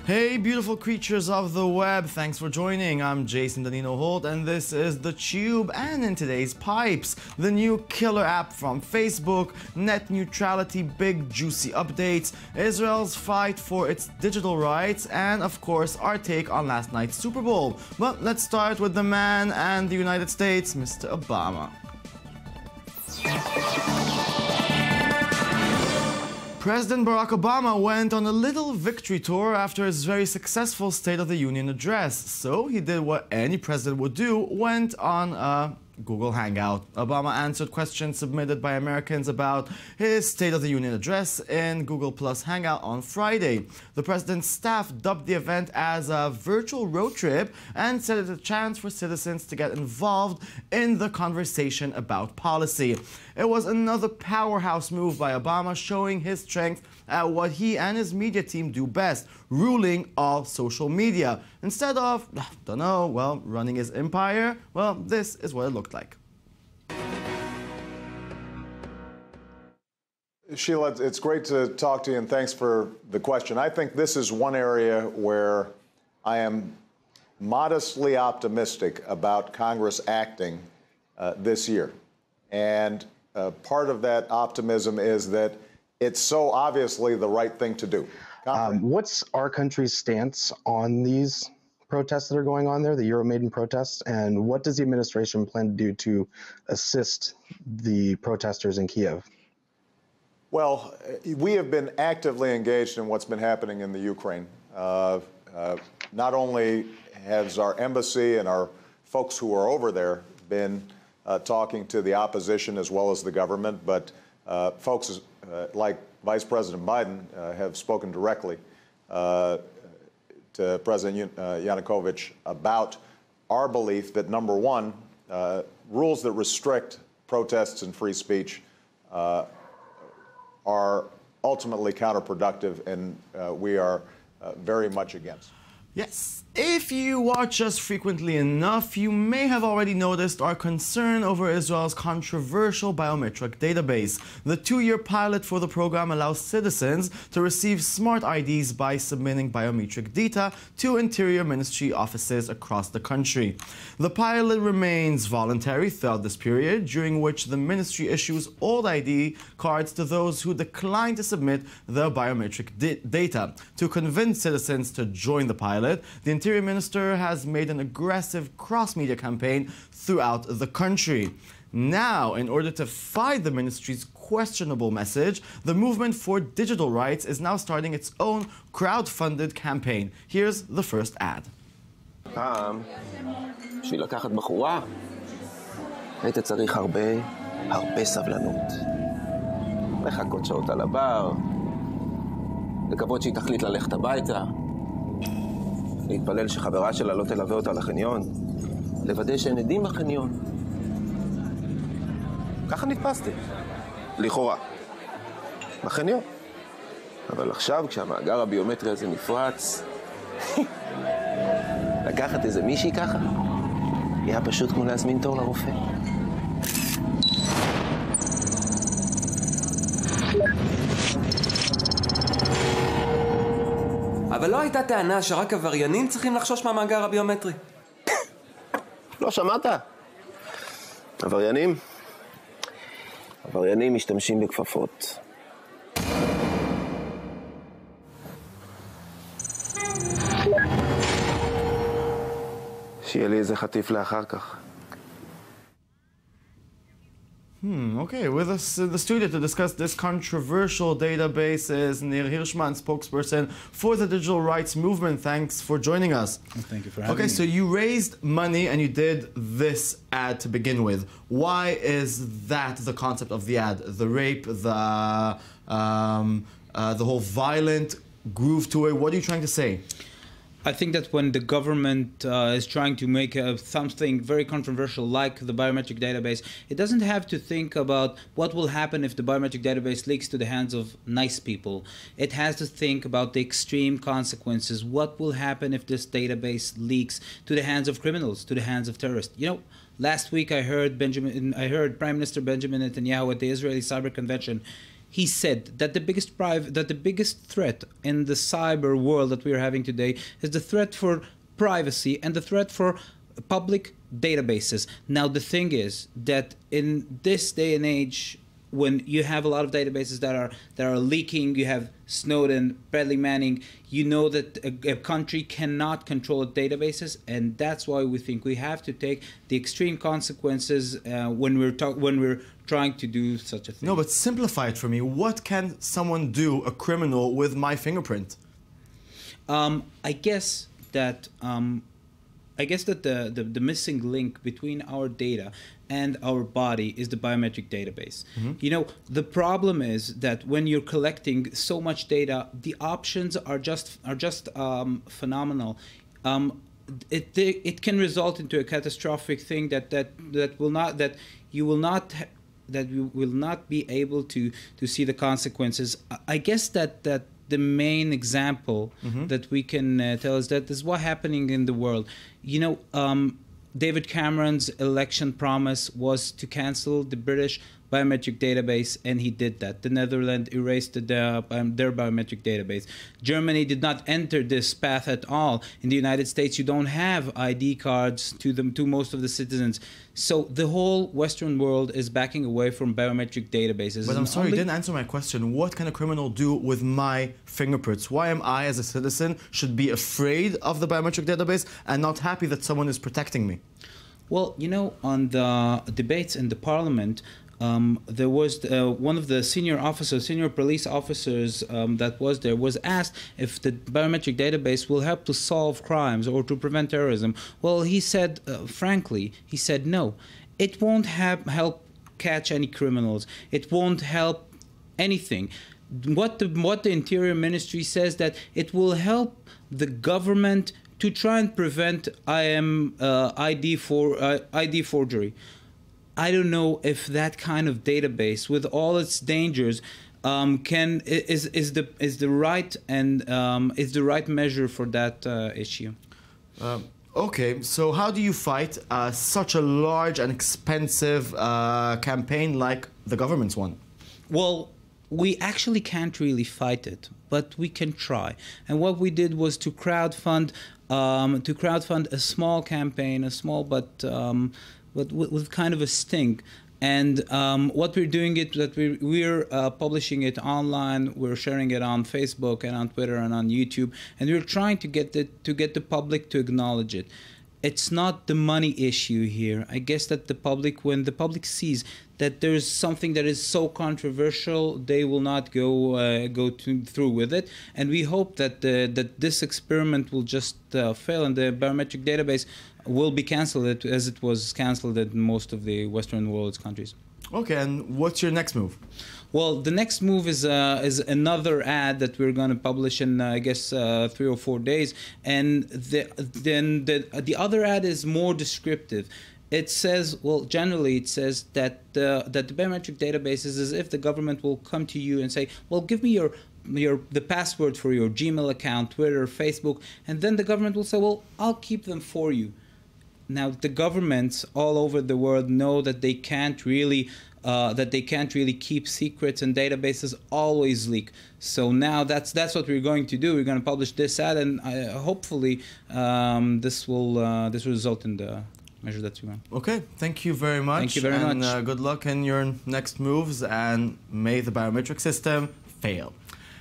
Hey, beautiful creatures of the web, thanks for joining. I'm Jason Danino Holt, and this is The Tube. And in today's Pipes, the new killer app from Facebook, net neutrality, big juicy updates, Israel's fight for its digital rights, and of course, our take on last night's Super Bowl. But let's start with the man and the United States, Mr. Obama. President Barack Obama went on a little victory tour after his very successful State of the Union address. So he did what any president would do, went on a Google Hangout. Obama answered questions submitted by Americans about his State of the Union address in Google Plus Hangout on Friday. The president's staff dubbed the event as a virtual road trip and said it's a chance for citizens to get involved in the conversation about policy. It was another powerhouse move by Obama, showing his strength at what he and his media team do best, ruling all social media. Instead of, running his empire, well, this is what it looked like. Sheila, it's great to talk to you, and thanks for the question. I think this is one area where I am modestly optimistic about Congress acting this year. And part of that optimism is that it's so obviously the right thing to do. What's our country's stance on these protests that are going on there, the Euromaidan protests, and what does the administration plan to do to assist the protesters in Kiev? Well, we have been actively engaged in what's been happening in the Ukraine. Not only has our embassy and our folks who are over there been talking to the opposition as well as the government, but folks like Vice President Biden have spoken directly to President Yanukovych about our belief that, number one, rules that restrict protests and free speech are ultimately counterproductive, and we are very much against. Yes, if you watch us frequently enough, you may have already noticed our concern over Israel's controversial biometric database. The 2-year pilot for the program allows citizens to receive smart IDs by submitting biometric data to Interior Ministry offices across the country. The pilot remains voluntary throughout this period, during which the ministry issues old ID cards to those who decline to submit the biometric data. To convince citizens to join the pilot, the Interior Minister has made an aggressive cross-media campaign throughout the country. Now, in order to fight the ministry's questionable message, the Movement for Digital Rights is now starting its own crowd-funded campaign. Here's the first ad. פעם, בשביל לקחת בחורה, היית צריך הרבה סבלנות. לחכות שעות על הבר, לקוות שהיא תחליט ללכת הביתה, להתפלל שחברה שלה לא תלווה אותה לחניון, לוודא שאין עדים בחניון. ככה נתפסתי, לכאורה, בחניון. אבל עכשיו, כשהמאגר הביומטרי הזה נפרץ, לקחת איזה מישהי ככה, היה פשוט כמו להזמין תור לרופא. אבל לא הייתה טענה שרק עבריינים צריכים לחשוש מהמאגר הביומטרי? לא שמעת? עבריינים משתמשים בכפפות. שיהיה לי איזה חטיף לאחר כך. Okay, with us in the studio to discuss this controversial database is Nir Hirschman, spokesperson for the Digital Rights Movement. Thanks for joining us. Thank you for having me. Okay, so you raised money and you did this ad to begin with. Why is that the concept of the ad? The rape, the whole violent groove to it. What are you trying to say? I think that when the government is trying to make something very controversial like the biometric database, it doesn't have to think about what will happen if the biometric database leaks to the hands of nice people. It has to think about the extreme consequences. What will happen if this database leaks to the hands of criminals, to the hands of terrorists? You know, last week I heard Prime Minister Benjamin Netanyahu at the Israeli Cyber Convention. he said that the biggest threat in the cyber world that we are having today is the threat for privacy and the threat for public databases. Now, the thing is that in this day and age, when you have a lot of databases that are leaking, you have Snowden, Bradley Manning, you know that a country cannot control its databases, and that's why we think we have to take the extreme consequences when we're trying to do such a thing. No, but simplify it for me. What can someone do, a criminal, with my fingerprint? I guess that the missing link between our data and our body is the biometric database. You know, the problem is that when you're collecting so much data, the options are just phenomenal. It can result into a catastrophic thing that you will not be able to see the consequences. I guess that the main example that we can tell is that this is what's happening in the world. You know, David Cameron's election promise was to cancel the British biometric database, and he did that. The Netherlands erased their biometric database. Germany did not enter this path at all. In the United States, you don't have ID cards to most of the citizens. So the whole Western world is backing away from biometric databases. But I'm sorry, you didn't answer my question. What can a criminal do with my fingerprints? Why am I, as a citizen, should be afraid of the biometric database and not happy that someone is protecting me? Well, you know, on the debates in the parliament, there was one of the senior police officers that was there was asked if the biometric database will help to solve crimes or to prevent terrorism. Well, he said, frankly, he said no. It won't help catch any criminals. It won't help anything. What the Interior Ministry says that it will help the government to try and prevent ID forgery. I don't know if that kind of database, with all its dangers, is the right measure for that issue. Okay, so how do you fight such a large and expensive campaign like the government's one? Well, we actually can't really fight it, but we can try. And what we did was to crowdfund a small campaign, a small but with kind of a sting. And what we're doing is that we're publishing it online. We're sharing it on Facebook and on Twitter and on YouTube, and we're trying to get the public to acknowledge it. It's not the money issue here. I guess that when the public sees that there's something that is so controversial, they will not go through with it. And we hope that this experiment will just fail, and the biometric database will be cancelled as it was cancelled in most of the Western world's countries. Okay, and what's your next move? Well, the next move is another ad that we're going to publish in, I guess, 3 or 4 days. And then the other ad is more descriptive. It says, well, generally it says that the biometric database is as if the government will come to you and say, well, give me the password for your Gmail account, Twitter, Facebook, and then the government will say, well, I'll keep them for you. Now, the governments all over the world know that they can't really keep secrets, and databases always leak. So now that's what we're going to do. We're going to publish this ad, and hopefully this will result in the measure that we want. Okay, thank you very much. Thank you very much. And good luck in your next moves, and may the biometric system fail.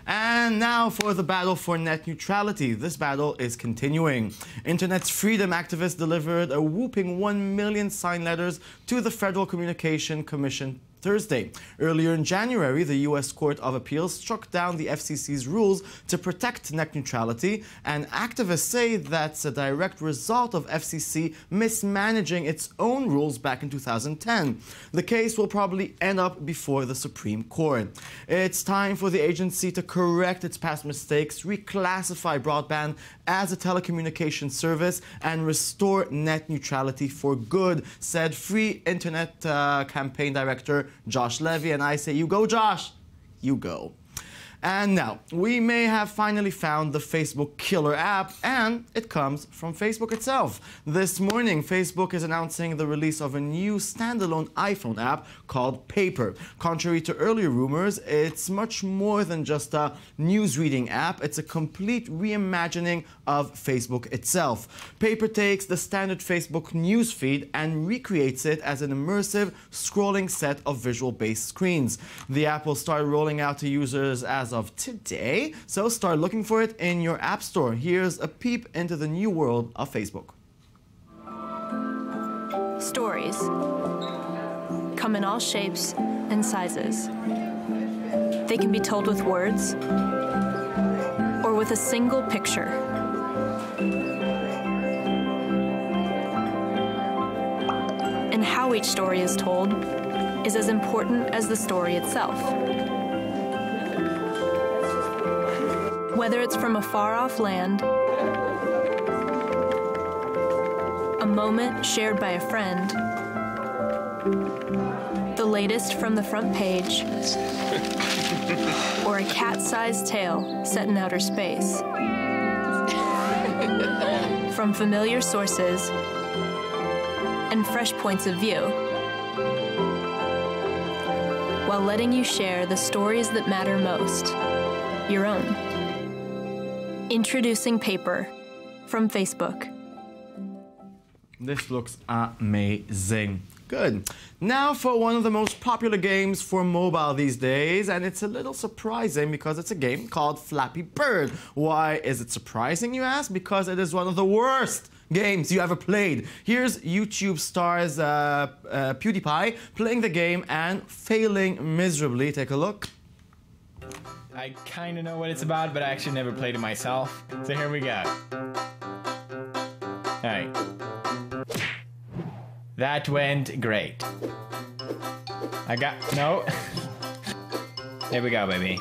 And now for the battle for net neutrality. This battle is continuing. Internet's freedom activists delivered a whopping 1 million sign letters to the Federal Communication Commission Thursday. Earlier in January, the U.S. Court of Appeals struck down the FCC's rules to protect net neutrality, and activists say that's a direct result of FCC mismanaging its own rules back in 2010. The case will probably end up before the Supreme Court. It's time for the agency to correct its past mistakes, reclassify broadband as a telecommunications service, and restore net neutrality for good, said Free Internet Campaign Director Josh Levy. And I say, you go, Josh, you go. And now, we may have finally found the Facebook killer app, and it comes from Facebook itself. This morning, Facebook is announcing the release of a new standalone iPhone app called Paper. Contrary to earlier rumors, it's much more than just a news-reading app. It's a complete reimagining of Facebook itself. Paper takes the standard Facebook news feed and recreates it as an immersive, scrolling set of visual-based screens. The app will start rolling out to users as of today, so start looking for it in your app store. Here's a peep into the new world of Facebook. Stories come in all shapes and sizes. They can be told with words or with a single picture. And how each story is told is as important as the story itself. Whether it's from a far-off land, a moment shared by a friend, the latest from the front page, or a cat-sized tale set in outer space. From familiar sources and fresh points of view, while letting you share the stories that matter most, your own. Introducing Paper from Facebook. This looks amazing. Good. Now for one of the most popular games for mobile these days, and it's a little surprising because it's a game called Flappy Bird. Why is it surprising, you ask? Because it is one of the worst games you ever played. Here's YouTube stars PewDiePie playing the game and failing miserably. Take a look. I kind of know what it's about, but I actually never played it myself. So here we go. Alright. That went great. No. Here we go, baby.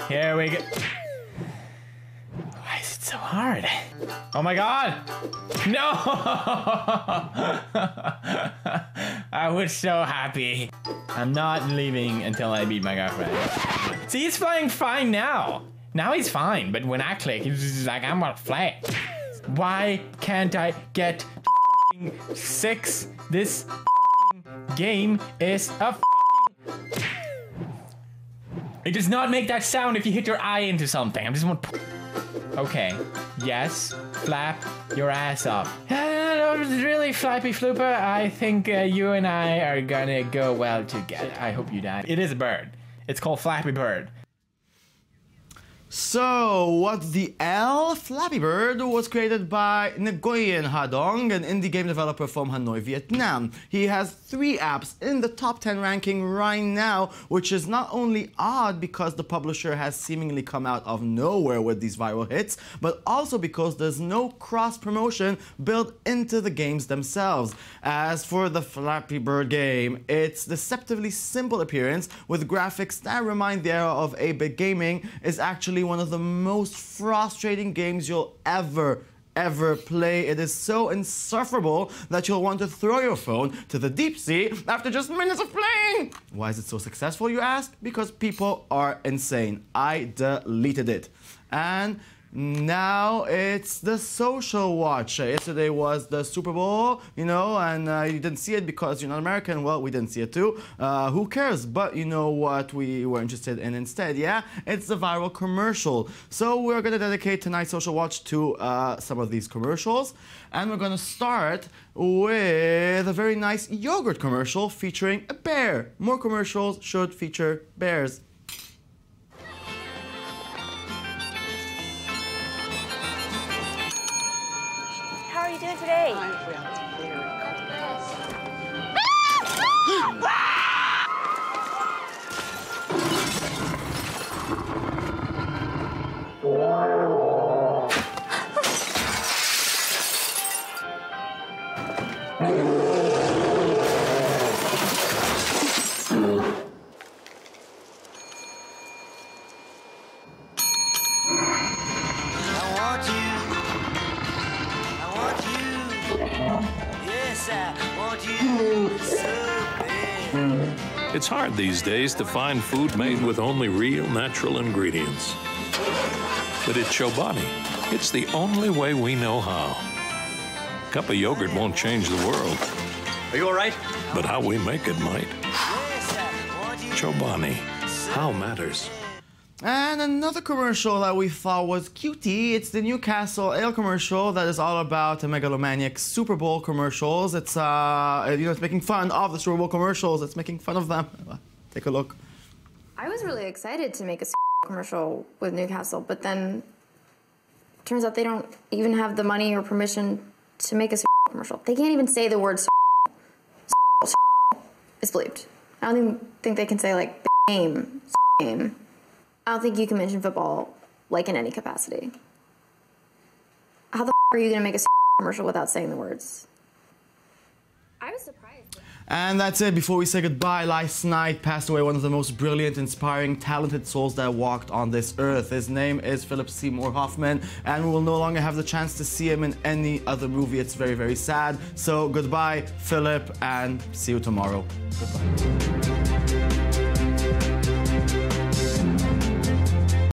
Here we go. Why is it so hard? Oh my god! No! I was so happy. I'm not leaving until I beat my girlfriend. See, he's playing fine now. Now he's fine, but when I click, he's just like, I'm gonna flat. Why can't I get to 6? This game is a It does not make that sound if you hit your eye into something. I just want. Okay. Yes. Flap your ass up. Really, Flappy Flooper? I think you and I are gonna go well together. I hope you die. It is a bird. It's called Flappy Bird. So, what the L? Flappy Bird was created by Nguyen Ha Dong, an indie game developer from Hanoi, Vietnam. He has 3 apps in the top 10 ranking right now, which is not only odd because the publisher has seemingly come out of nowhere with these viral hits, but also because there's no cross-promotion built into the games themselves. As for the Flappy Bird game, its deceptively simple appearance with graphics that remind the era of 8-bit gaming is actually one of the most frustrating games you'll ever play. It is so insufferable that you'll want to throw your phone to the deep sea after just minutes of playing. Why is it so successful, you ask? Because people are insane. I deleted it. And now it's the social watch. Yesterday was the Super Bowl, you know, and you didn't see it because you're not American. Well, we didn't see it too. Who cares? But you know what we were interested in instead, yeah? It's the viral commercial. So we're going to dedicate tonight's social watch to some of these commercials. And we're going to start with a very nice yogurt commercial featuring a bear. More commercials should feature bears. Today. Yes, I want you so bad. It's hard these days to find food made with only real natural ingredients. But at Chobani, it's the only way we know how. A cup of yogurt won't change the world. Are you all right? But how we make it might. Chobani, how matters. And another commercial that we thought was cutie, it's the Newcastle Ale commercial that is all about the megalomaniac Super Bowl commercials. It's, it's making fun of the Super Bowl commercials. It's making fun of them. Take a look. I was really excited to make a commercial with Newcastle, but then it turns out they don't even have the money or permission to make a commercial. They can't even say the word is bleeped. I don't even think they can say, like, game. I don't think you can mention football, like, in any capacity. How the are you going to make a commercial without saying the words? I was surprised. And that's it. Before we say goodbye, last night passed away one of the most brilliant, inspiring, talented souls that walked on this earth. His name is Philip Seymour Hoffman, and we will no longer have the chance to see him in any other movie. It's very, very sad. So goodbye, Philip, and see you tomorrow. Goodbye.